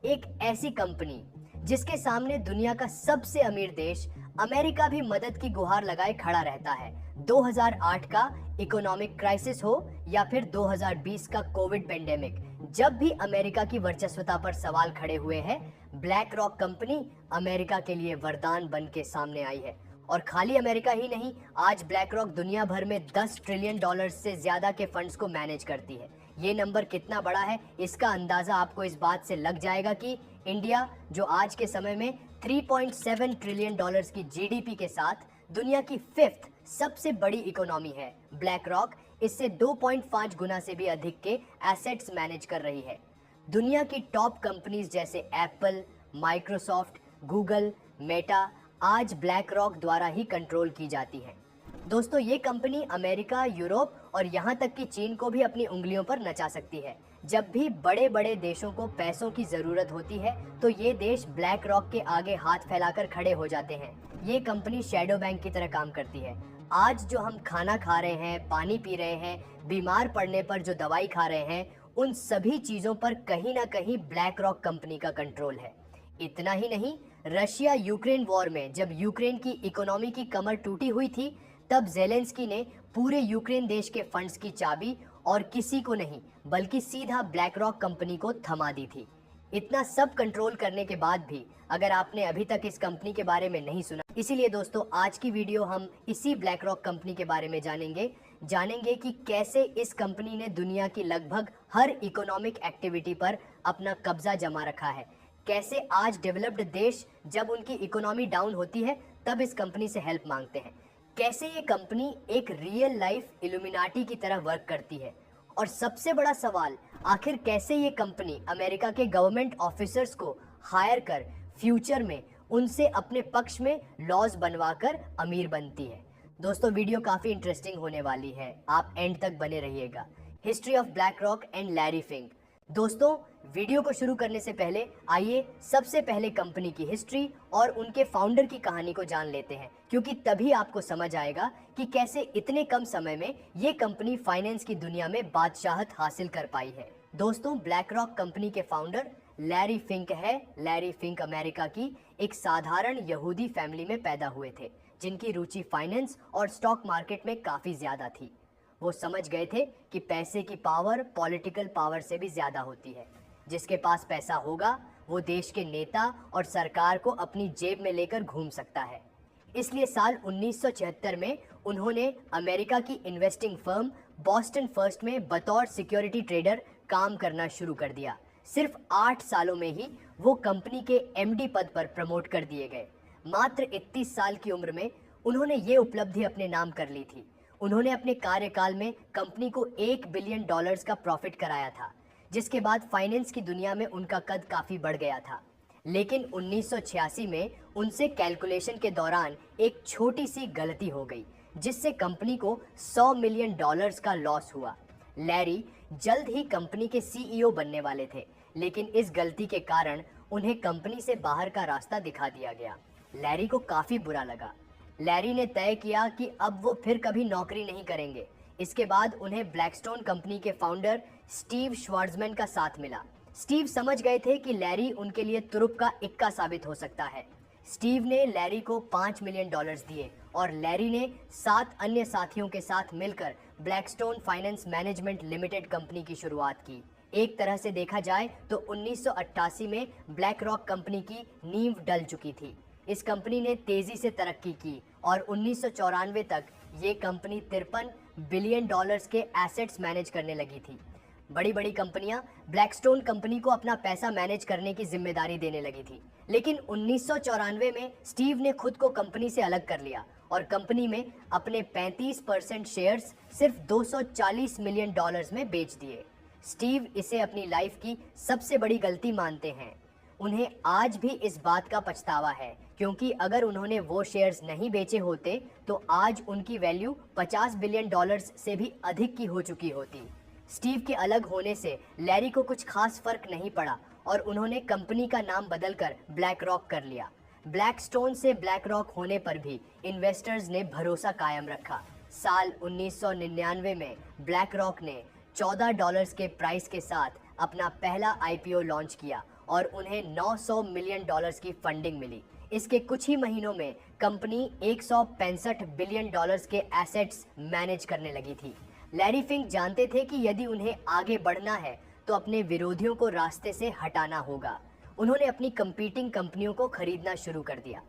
एक ऐसी कंपनी जिसके सामने दुनिया का सबसे अमीर देश अमेरिका भी मदद की गुहार लगाए खड़ा रहता है। 2008 का इकोनॉमिक क्राइसिस हो या फिर 2020 का कोविड पेंडेमिक, जब भी अमेरिका की वर्चस्वता पर सवाल खड़े हुए हैं, ब्लैक रॉक कंपनी अमेरिका के लिए वरदान बन के सामने आई है। और खाली अमेरिका ही नहीं, आज ब्लैक रॉक दुनिया भर में 10 ट्रिलियन डॉलर से ज्यादा के फंड्स को मैनेज करती है। ये नंबर कितना बड़ा है, इसका अंदाजा आपको इस बात से लग जाएगा कि इंडिया, जो आज के समय में 3.7 ट्रिलियन डॉलर्स की जीडीपी के साथ दुनिया की 5th सबसे बड़ी इकोनॉमी है, ब्लैक रॉक इससे 2.5 गुना से भी अधिक के एसेट्स मैनेज कर रही है। दुनिया की टॉप कंपनीज जैसे एप्पल, माइक्रोसॉफ्ट, गूगल, मेटा आज ब्लैक रॉक द्वारा ही कंट्रोल की जाती है। दोस्तों, ये कंपनी अमेरिका, यूरोप और यहाँ तक कि चीन को भी अपनी उंगलियों पर नचा सकती है। जब भी बड़े बड़े देशों को पैसों की जरूरत होती है तो ये देश ब्लैक रॉक के आगे हाथ फैलाकर खड़े हो जाते हैं। ये कंपनी शैडो बैंक की तरह काम करती है। आज जो हम खाना खा रहे हैं, पानी पी रहे हैं, बीमार पड़ने पर जो दवाई खा रहे हैं, उन सभी चीजों पर कहीं ना कहीं ब्लैक रॉक कंपनी का कंट्रोल है। इतना ही नहीं, रशिया यूक्रेन वॉर में जब यूक्रेन की इकोनॉमी की कमर टूटी हुई थी, तब जेलेंस्की ने पूरे यूक्रेन देश के फंड्स की चाबी और किसी को नहीं बल्कि सीधा ब्लैक रॉक कंपनी को थमा दी थी। इतना सब कंट्रोल करने के बाद भी अगर आपने अभी तक इस कंपनी के बारे में नहीं सुना, इसीलिए दोस्तों आज की वीडियो हम इसी ब्लैक रॉक कंपनी के बारे में जानेंगे कि कैसे इस कंपनी ने दुनिया की लगभग हर इकोनॉमिक एक्टिविटी पर अपना कब्जा जमा रखा है। कैसे आज डेवलप्ड देश जब उनकी इकोनॉमी डाउन होती है तब इस कंपनी से हेल्प मांगते हैं। कैसे ये कंपनी एक रियल लाइफ इल्यूमिनाटी की तरह वर्क करती है। और सबसे बड़ा सवाल, आखिर कैसे ये कंपनी अमेरिका के गवर्नमेंट ऑफिसर्स को हायर कर फ्यूचर में उनसे अपने पक्ष में लॉज बनवाकर अमीर बनती है। दोस्तों, वीडियो काफ़ी इंटरेस्टिंग होने वाली है, आप एंड तक बने रहिएगा। History of black rock and Larry Fink. दोस्तों, वीडियो को शुरू करने से पहले आइए सबसे पहले कंपनी की हिस्ट्री और उनके फाउंडर की कहानी को जान लेते हैं, क्योंकि तभी आपको समझ आएगा कि कैसे इतने कम समय में ये कंपनी फाइनेंस की दुनिया में बादशाहत हासिल कर पाई है। दोस्तों, ब्लैक रॉक कंपनी के फाउंडर लैरी फिंक है। लैरी फिंक अमेरिका की एक साधारण यहूदी फैमिली में पैदा हुए थे, जिनकी रुचि फाइनेंस और स्टॉक मार्केट में काफ़ी ज़्यादा थी। वो समझ गए थे कि पैसे की पावर पॉलिटिकल पावर से भी ज़्यादा होती है। जिसके पास पैसा होगा वो देश के नेता और सरकार को अपनी जेब में लेकर घूम सकता है। इसलिए साल 1976 में उन्होंने अमेरिका की इन्वेस्टिंग फर्म बॉस्टन फर्स्ट में बतौर सिक्योरिटी ट्रेडर काम करना शुरू कर दिया। सिर्फ 8 सालों में ही वो कंपनी के एमडी पद पर प्रमोट कर दिए गए। मात्र 31 साल की उम्र में उन्होंने ये उपलब्धि अपने नाम कर ली थी। उन्होंने अपने कार्यकाल में कंपनी को $1 बिलियन का प्रॉफिट कराया था, जिसके बाद फाइनेंस की दुनिया में उनका कद काफ़ी बढ़ गया था। लेकिन 1986 में उनसे कैलकुलेशन के दौरान एक छोटी सी गलती हो गई, जिससे कंपनी को $100 मिलियन का लॉस हुआ। लैरी जल्द ही कंपनी के सीईओ बनने वाले थे, लेकिन इस गलती के कारण उन्हें कंपनी से बाहर का रास्ता दिखा दिया गया। लैरी को काफ़ी बुरा लगा। लैरी ने तय किया कि अब वो फिर कभी नौकरी नहीं करेंगे। इसके बाद उन्हें ब्लैकस्टोन कंपनी के फाउंडर स्टीव श्वार्ट्जमैन का साथ मिला। स्टीव समझ गए थे कि लैरी उनके लिए तुरुप का इक्का साबित हो सकता है। स्टीव ने लैरी को $5 मिलियन दिए और लैरी ने 7 अन्य साथियों के साथ मिलकर Blackstone finance management limited company की शुरुआत की। एक तरह से देखा जाए तो 1988 में ब्लैक रॉक कंपनी की नींव डल चुकी थी। इस कंपनी ने तेजी से तरक्की की और 1994 तक ये कंपनी $53 बिलियन के एसेट्स मैनेज करने लगी थी। बड़ी बड़ी कंपनियां ब्लैकस्टोन कंपनी को अपना पैसा मैनेज करने की जिम्मेदारी देने लगी थी। लेकिन 1994 में स्टीव ने खुद को कंपनी से अलग कर लिया और कंपनी में अपने 35% शेयर्स सिर्फ $240 मिलियन में बेच दिए। स्टीव इसे अपनी लाइफ की सबसे बड़ी गलती मानते हैं। उन्हें आज भी इस बात का पछतावा है, क्योंकि अगर उन्होंने वो शेयर्स नहीं बेचे होते तो आज उनकी वैल्यू $50 बिलियन से भी अधिक की हो चुकी होती। स्टीव के अलग होने से लैरी को कुछ खास फर्क नहीं पड़ा और उन्होंने कंपनी का नाम बदलकर ब्लैक रॉक कर लिया। ब्लैकस्टोन से ब्लैक रॉक होने पर भी इन्वेस्टर्स ने भरोसा कायम रखा। साल 1999 में ब्लैक रॉक ने $14 के प्राइस के साथ अपना पहला आईपीओ लॉन्च किया और उन्हें $900 मिलियन की फंडिंग मिली। इसके कुछ ही महीनों में कंपनी $165 बिलियन के एसेट्स मैनेज करने लगी थी। लैरी फिंक जानते थे कि यदि उन्हें आगे बढ़ना है तो अपने विरोधियों को रास्ते से हटाना होगा। उन्होंने अपनी कंपीटिंग कंपनियों को खरीदना शुरू कर दिया।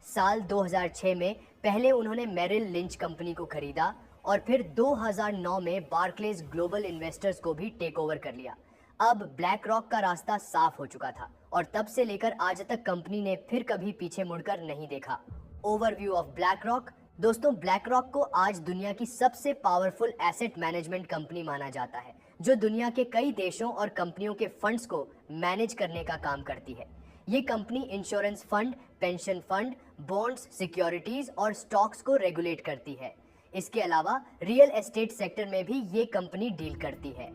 साल 2006 में पहले उन्होंने मेरिल लिंच कंपनी को खरीदा और फिर 2009 में बार्कलेज ग्लोबल इन्वेस्टर्स को भी टेक ओवर कर लिया। अब ब्लैक रॉक का रास्ता साफ हो चुका था और तब से लेकर आज तक कंपनी ने फिर कभी पीछे मुड़कर नहीं देखा। Overview of black rock. दोस्तों, ब्लैक रॉक को आज दुनिया की सबसे पावरफुल एसेट मैनेजमेंट कंपनी माना जाता है, जो दुनिया के कई देशों और कंपनियों के फंड्स को मैनेज करने का काम करती है। ये company insurance fund, pension fund, bonds, securities और स्टॉक्स को रेगुलेट करती है। इसके अलावा रियल एस्टेट सेक्टर में भी ये कंपनी डील करती है।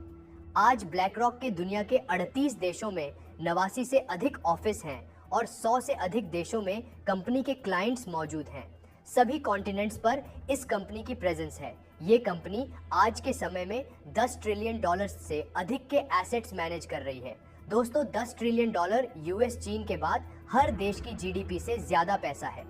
आज ब्लैक रॉक के दुनिया के 38 देशों में 89 से अधिक ऑफिस हैं और 100 से अधिक देशों में कंपनी के क्लाइंट्स मौजूद हैं। सभी कॉन्टिनेंट्स पर इस कंपनी की प्रेजेंस है। ये कंपनी आज के समय में $10 ट्रिलियन से अधिक के एसेट्स मैनेज कर रही है। दोस्तों, $10 ट्रिलियन यूएस, चीन के बाद हर देश की जीडीपी से ज्यादा पैसा है।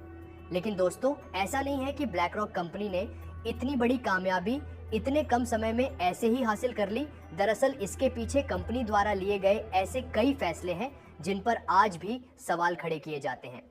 लेकिन दोस्तों, ऐसा नहीं है कि ब्लैक रॉक कंपनी ने इतनी बड़ी कामयाबी इतने कम समय में ऐसे ही हासिल कर ली। दरअसल इसके पीछे कंपनी द्वारा लिए गए ऐसे कई फैसले हैं जिन पर आज भी सवाल खड़े किए जाते हैं।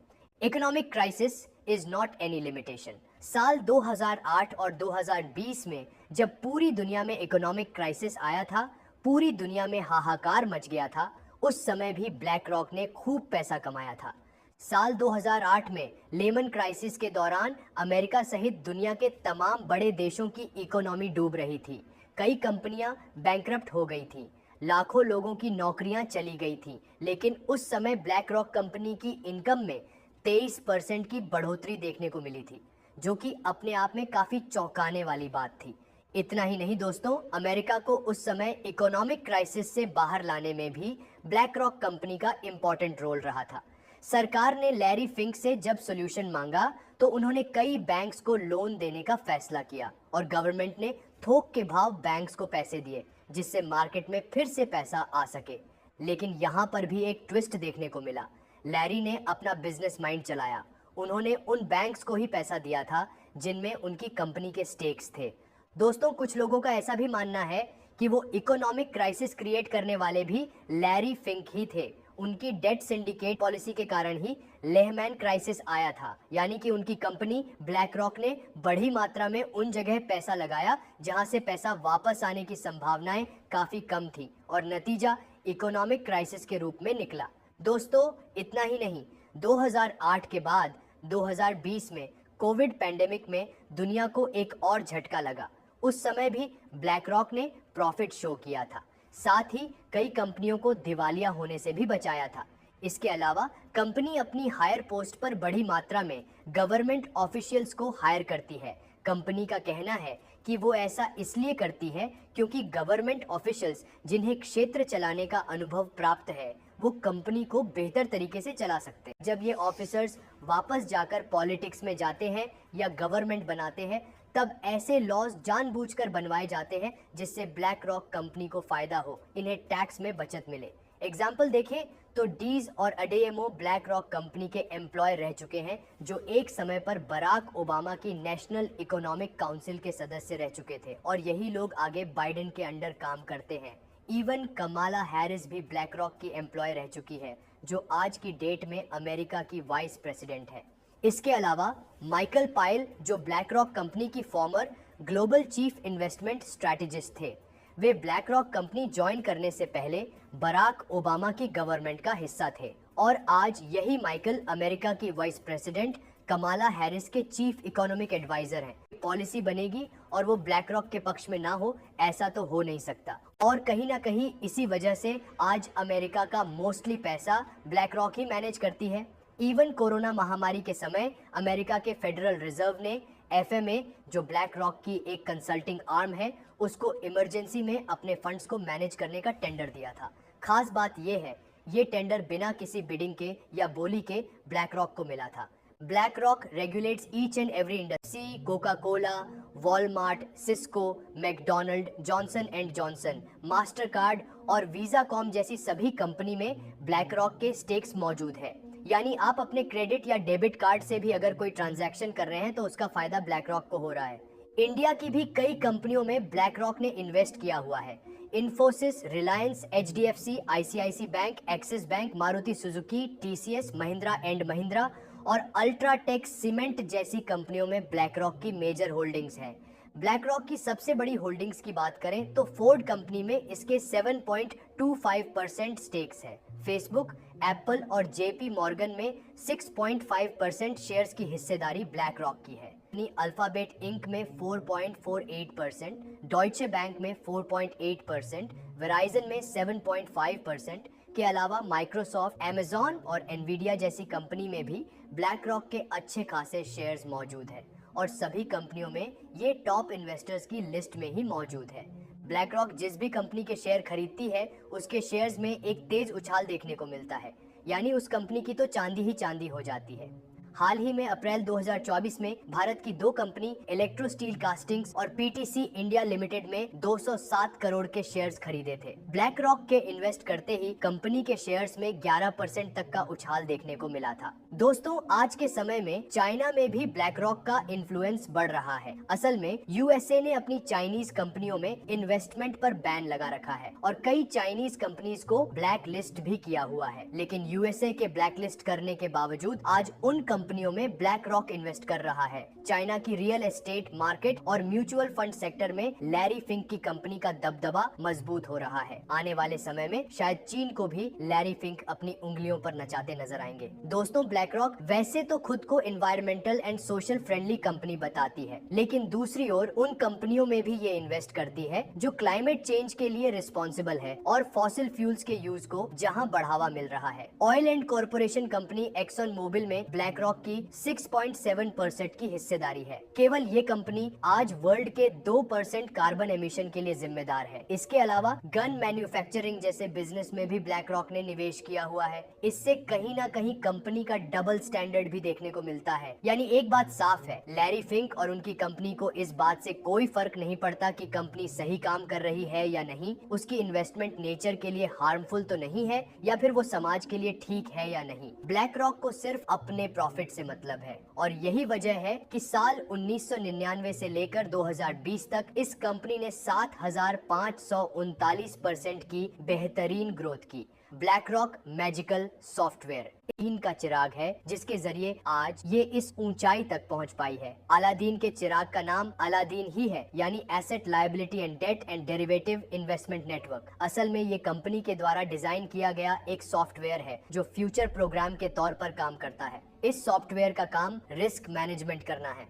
Economic crisis is not any limitation. साल 2008 और 2020 में जब पूरी दुनिया में इकोनॉमिक क्राइसिस आया था, पूरी दुनिया में हाहाकार मच गया था, उस समय भी ब्लैक रॉक ने खूब पैसा कमाया था। साल 2008 में लेमन क्राइसिस के दौरान अमेरिका सहित दुनिया के तमाम बड़े देशों की इकोनॉमी डूब रही थी। कई कंपनियां बैंकरप्ट हो गई थीं, लाखों लोगों की नौकरियां चली गई थीं, लेकिन उस समय ब्लैक रॉक कंपनी की इनकम में 23% की बढ़ोतरी देखने को मिली थी, जो कि अपने आप में काफी चौंकाने वाली बात थी। इतना ही नहीं दोस्तों, अमेरिका को उस समय इकोनॉमिक क्राइसिस से बाहर लाने में भी ब्लैक रॉक कंपनी का इम्पोर्टेंट रोल रहा था। सरकार ने लैरी फिंक से जब सॉल्यूशन मांगा तो उन्होंने कई बैंक्स को लोन देने का फैसला किया और गवर्नमेंट ने थोक के भाव बैंक्स को पैसे दिए, जिससे मार्केट में फिर से पैसा आ सके। लेकिन यहाँ पर भी एक ट्विस्ट देखने को मिला। लैरी ने अपना बिजनेस माइंड चलाया। उन्होंने उन बैंक्स को ही पैसा दिया था जिनमें उनकी कंपनी के स्टेक्स थे। दोस्तों, कुछ लोगों का ऐसा भी मानना है कि वो इकोनॉमिक क्राइसिस क्रिएट करने वाले भी लैरी फिंक ही थे। उनकी डेट सिंडिकेट पॉलिसी के कारण ही लेहमैन क्राइसिस आया था, यानी कि उनकी कंपनी ब्लैक रॉक ने बड़ी मात्रा में उन जगह पैसा लगाया जहां से पैसा वापस आने की संभावनाएं काफी कम थी और नतीजा इकोनॉमिक क्राइसिस के रूप में निकला। दोस्तों, इतना ही नहीं, 2008 के बाद 2020 में कोविड पैंडेमिक में दुनिया को एक और झटका लगा। उस समय भी ब्लैक रॉक ने प्रॉफिट शो किया था, साथ ही कई कंपनियों को दिवालिया होने से भी बचाया था। इसके अलावा कंपनी अपनी हायर पोस्ट पर बड़ी मात्रा में गवर्नमेंट ऑफिशियल्स को हायर करती है। कंपनी का कहना है कि वो ऐसा इसलिए करती है क्योंकि गवर्नमेंट ऑफिशियल्स जिन्हें क्षेत्र चलाने का अनुभव प्राप्त है, वो कंपनी को बेहतर तरीके से चला सकते हैं। जब ये ऑफिसर्स वापस जाकर पॉलिटिक्स में जाते हैं या गवर्नमेंट बनाते हैं, तब ऐसे लॉज जानबूझकर बनवाए जाते हैं जिससे ब्लैक रॉक कंपनी को फायदा हो, इन्हें टैक्स में बचत मिले। एग्जाम्पल देखें तो डीज और अडेएमओ ब्लैक रॉक कंपनी के एम्प्लॉय रह चुके हैं, जो एक समय पर बराक ओबामा की नेशनल इकोनॉमिक काउंसिल के सदस्य रह चुके थे और यही लोग आगे बाइडेन के अंडर काम करते हैं। इवन कमाला हैरिस भी ब्लैक रॉक की एम्प्लॉय रह चुकी है, जो आज की डेट में अमेरिका की वाइस प्रेसिडेंट है। इसके अलावा माइकल पायल, जो ब्लैक रॉक कंपनी की farmer global chief investment strategist थे, वे ब्लैक रॉक कंपनी ज्वाइन करने से पहले बराक ओबामा की गवर्नमेंट का हिस्सा थे और आज यही माइकल अमेरिका की वाइस प्रेसिडेंट कमाला हैरिस के चीफ इकोनॉमिक एडवाइजर हैं। पॉलिसी बनेगी और वो ब्लैक रॉक के पक्ष में ना हो, ऐसा तो हो नहीं सकता। और कहीं ना कहीं इसी वजह से आज अमेरिका का मोस्टली पैसा ब्लैक रॉक ही मैनेज करती है। इवन कोरोना महामारी के समय अमेरिका के फेडरल रिजर्व ने एफएमए, जो ब्लैक रॉक की एक कंसल्टिंग आर्म है, उसको इमरजेंसी में अपने फंड्स को मैनेज करने का टेंडर दिया था। खास बात यह है, ये टेंडर बिना किसी बिडिंग के या बोली के ब्लैक रॉक को मिला था। BlackRock regulates each and every industry. Coca-Cola, Walmart, Cisco, McDonald, Johnson and Johnson, Mastercard और Visa.com जैसी सभी कंपनी में BlackRock के स्टेक्स मौजूद है। यानी आप अपने क्रेडिट या डेबिट कार्ड से भी अगर कोई ट्रांजैक्शन कर रहे हैं तो उसका फायदा BlackRock को हो रहा है। इंडिया की भी कई कंपनियों में BlackRock ने इन्वेस्ट किया हुआ है। Infosys, Reliance, HDFC, ICICI bank, axis bank, Maruti Suzuki, TCS, Mahindra and Mahindra और अल्ट्राटेक सीमेंट जैसी कंपनियों में BlackRock की मेजर होल्डिंग्स हैं। BlackRock की सबसे बड़ी होल्डिंग्स की बात करें तो फोर्ड कंपनी में इसके 7.25% स्टेक्स है। फेसबुक, एप्पल और JP मॉर्गन में 6.5% शेयर्स की हिस्सेदारी BlackRock की है। अल्फाबेट इंक में 4.48%, डॉइचे बैंक में 4.8%, वेराइजन में 7.5% के अलावा माइक्रोसॉफ्ट, Amazon और एनवीडिया जैसी कंपनी में भी BlackRock के अच्छे खासे शेयर्स मौजूद हैं और सभी कंपनियों में ये टॉप इन्वेस्टर्स की लिस्ट में ही मौजूद है। BlackRock जिस भी कंपनी के शेयर खरीदती है उसके शेयर्स में एक तेज उछाल देखने को मिलता है, यानी उस कंपनी की तो चांदी ही चांदी हो जाती है। हाल ही में अप्रैल 2024 में भारत की दो कंपनी इलेक्ट्रो स्टील कास्टिंग्स और PTC इंडिया लिमिटेड में 207 करोड़ के शेयर्स खरीदे थे। BlackRock के इन्वेस्ट करते ही कंपनी के शेयर्स में 11% तक का उछाल देखने को मिला था। दोस्तों, आज के समय में चाइना में भी BlackRock का इन्फ्लुएंस बढ़ रहा है। असल में USA ने अपनी चाइनीज कंपनियों में इन्वेस्टमेंट पर बैन लगा रखा है और कई चाइनीज कंपनीज को ब्लैक लिस्ट भी किया हुआ है, लेकिन USA के ब्लैक लिस्ट करने के बावजूद आज उन कंपनियों में BlackRock इन्वेस्ट कर रहा है। चाइना की रियल एस्टेट मार्केट और म्यूचुअल फंड सेक्टर में लैरी फिंक की कंपनी का दबदबा मजबूत हो रहा है। आने वाले समय में शायद चीन को भी लैरी फिंक अपनी उंगलियों पर नचाते नजर आएंगे। दोस्तों, BlackRock वैसे तो खुद को environmental and social friendly company बताती है, लेकिन दूसरी ओर उन कंपनियों में भी ये इन्वेस्ट करती है जो क्लाइमेट चेंज के लिए रिस्पॉन्सिबल है और फॉसिल फ्यूल्स के यूज को जहां बढ़ावा मिल रहा है। Oil and corporation company Exxon Mobil में BlackRock की 6.7% की हिस्सेदारी है। केवल ये कंपनी आज वर्ल्ड के 2% कार्बन एमिशन के लिए जिम्मेदार है। इसके अलावा गन मैन्युफैक्चरिंग जैसे बिजनेस में भी BlackRock ने निवेश किया हुआ है। इससे कहीं ना कहीं कंपनी का डबल स्टैंडर्ड भी देखने को मिलता है। यानी एक बात साफ है, लैरी फिंक और उनकी कंपनी को इस बात से कोई फर्क नहीं पड़ता कि कंपनी सही काम कर रही है या नहीं, उसकी इन्वेस्टमेंट नेचर के लिए हार्मफुल तो नहीं है या फिर वो समाज के लिए ठीक है या नहीं। BlackRock को सिर्फ अपने प्रॉफिट से मतलब है और यही वजह है कि साल 1999 से लेकर 2020 तक इस कंपनी ने 7,539% की बेहतरीन ग्रोथ की। BlackRock मैजिकल सॉफ्टवेयर अलादीन का चिराग है जिसके जरिए आज ये इस ऊंचाई तक पहुंच पाई है। अलादीन के चिराग का नाम अलादीन ही है, यानी asset liability and debt and derivative investment network. असल में ये कंपनी के द्वारा डिजाइन किया गया एक सॉफ्टवेयर है जो फ्यूचर प्रोग्राम के तौर पर काम करता है। इस सॉफ्टवेयर का काम रिस्क मैनेजमेंट करना है।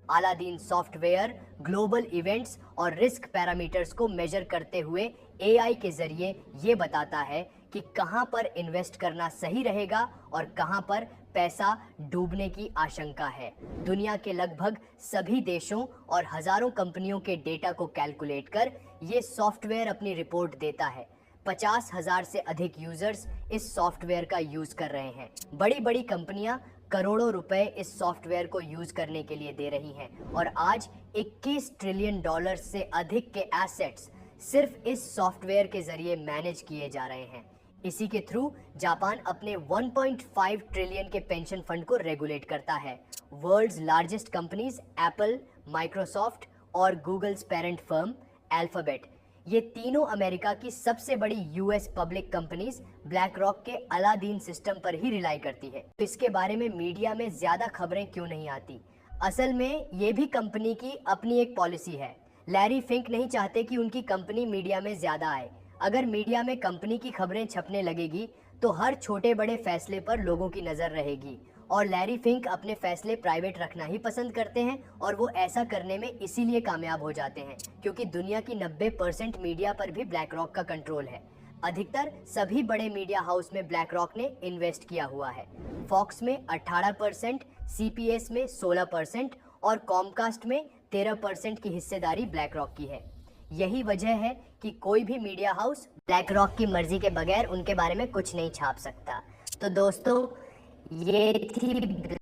अलादीन सॉफ्टवेयर ग्लोबल इवेंट्स और रिस्क पैरामीटर्स को मेजर करते हुए AI के जरिए ये बताता है कि कहां पर इन्वेस्ट करना सही रहेगा और कहां पर पैसा डूबने की आशंका है। दुनिया के लगभग सभी देशों और हजारों कंपनियों के डेटा को कैलकुलेट कर ये सॉफ्टवेयर अपनी रिपोर्ट देता है। 50,000 से अधिक यूजर्स इस सॉफ्टवेयर का यूज कर रहे हैं। बड़ी बड़ी कंपनियां करोड़ों रुपए इस सॉफ्टवेयर को यूज करने के लिए दे रही हैं और आज 21 ट्रिलियन डॉलर से अधिक के एसेट्स सिर्फ इस सॉफ्टवेयर के जरिए मैनेज किए जा रहे हैं। इसी के थ्रू जापान अपने 1.5 ट्रिलियन के पेंशन फंड को रेगुलेट करता है। World's largest companies Apple, Microsoft और गूगल्स पेरेंट फर्म अल्फाबेट, ये तीनों अमेरिका की सबसे बड़ी US पब्लिक कंपनीज BlackRock के अलादीन सिस्टम पर ही रिलाई करती है। तो इसके बारे में मीडिया में ज्यादा खबरें क्यों नहीं आती? असल में ये भी कंपनी की अपनी एक पॉलिसी है। लैरी फिंक नहीं चाहते कि उनकी कंपनी मीडिया में ज्यादा आए। अगर मीडिया में कंपनी की खबरें छपने लगेगी तो हर छोटे बड़े फैसले पर लोगों की नजर रहेगी और लैरी फिंक अपने फैसले प्राइवेट रखना ही पसंद करते हैं और वो ऐसा करने में इसीलिए कामयाब हो जाते हैं क्योंकि दुनिया की 90% मीडिया पर भी BlackRock का कंट्रोल है। अधिकतर सभी बड़े मीडिया हाउस में BlackRock ने इन्वेस्ट किया हुआ है। फॉक्स में 18%, CPS में 16% और कॉमकास्ट में 13% की हिस्सेदारी BlackRock की है। यही वजह है कि कोई भी मीडिया हाउस BlackRock की मर्जी के बगैर उनके बारे में कुछ नहीं छाप सकता। तो दोस्तों, ये थी